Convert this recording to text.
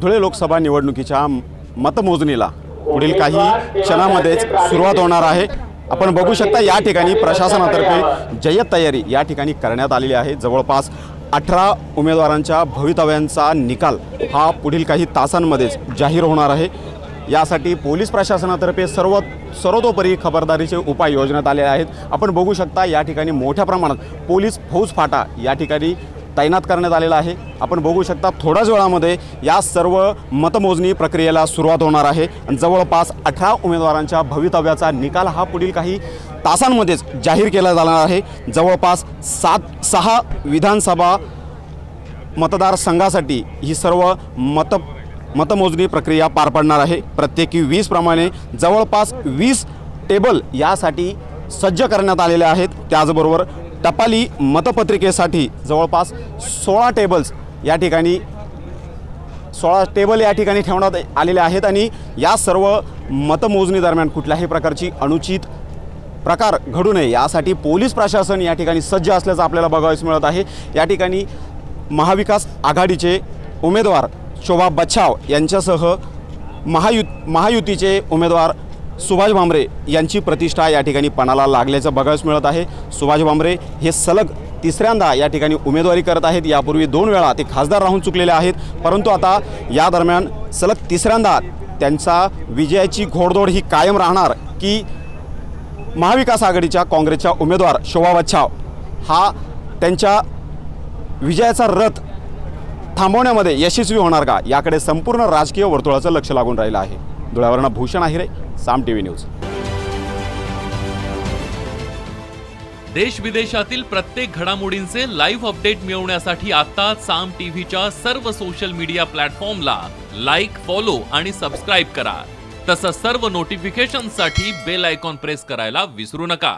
धुळे लोकसभा निवडणुकीच्या मतमोजणीला पुढील काही क्षणामध्येच सुरुवात होणार आहे। आपण बघू शकता या ठिकाणी प्रशासनातर्फे जय्यत तयारी या ठिकाणी करण्यात आलेली आहे। जवळपास 18 उमेदवारांच्या भवितव्यांचा निकाल हा पुढील काही तासांमध्येच जाहीर होणार आहे। यासाठी पोलीस प्रशासनातर्फे सर्वतोपरी खबरदारीचे उपाय योजण्यात आले आहेत। आपण बघू शकता या ठिकाणी मोठ्या प्रमाणात पोलीस फौजफाटा या ठिकाणी तैनात करण्यात आलेला आहे। आपण बघू शकता थोड्याच वेळामध्ये या सर्व मतमोजणी प्रक्रियेला सुरुवात होणार आहे। जवळपास 18 उमेदवारांच्या भवितव्याचा निकाल हा पुढील काही तासांमध्येच जाहीर केला जाणार आहे। जवळपास 6 विधानसभा मतदारसंघासाठी ही सर्व मतमोजणी प्रक्रिया पार पडणार आहे। प्रत्येकी 20 प्रमाणे जवळपास 20 टेबल यासाठी सज्ज करण्यात आलेले आहेत। त्याचबरोबर टपाली मतपत्रिकेसाठी जवळपास 16 टेबल या ठिकाणी ठेवण्यात आलेले आहेत आणि या सर्व मतमोजणी दरम्यान कुठल्याही प्रकारची अनुचित प्रकार घडू नये यासाठी पोलीस प्रशासन या ठिकाणी सज्ज असल्याचं आपल्याला बघावयास मिळत आहे। या ठिकाणी महाविकास आघाडीचे उमेदवार शोभा बच्छाव यांच्यासह महायुतीचे उमेदवार सुभाष भामरे यांची प्रतिष्ठा या ठिकाणी पणाला लागल्याचं बघावयास मिळत आहे। सुभाष भामरे हे सलग तिसऱ्यांदा या ठिकाणी उमेदवारी करत आहेत। यापूर्वी 2 वेळा ते खासदार राहून चुकलेले आहेत, परंतु आता या दरम्यान सलग तिसऱ्यांदा त्यांचा विजयाची घोडदौड ही कायम राहणार की महाविकास आघाडीच्या काँग्रेसच्या उमेदवार शोभा बच्छाव हा त्यांच्या विजयाचा रथ थांबवण्यामध्ये यशस्वी होणार का याकडे संपूर्ण राजकीय वर्तुळाचं लक्ष लागून राहिलं आहे। धुळ्यावरून भूषण आहिरे, साम टीव्ही न्यूज। देश विदेशातील प्रत्येक घडामोडींचे लाईव्ह अपडेट मिळवण्यासाठी आता साम टीव्हीच्या सर्व सोशल मीडिया प्लॅटफॉर्मला लाईक, फॉलो आणि सबस्क्राईब करा। तसंच सर्व नोटिफिकेशनसाठी बेल आयकॉन प्रेस करायला विसरू नका।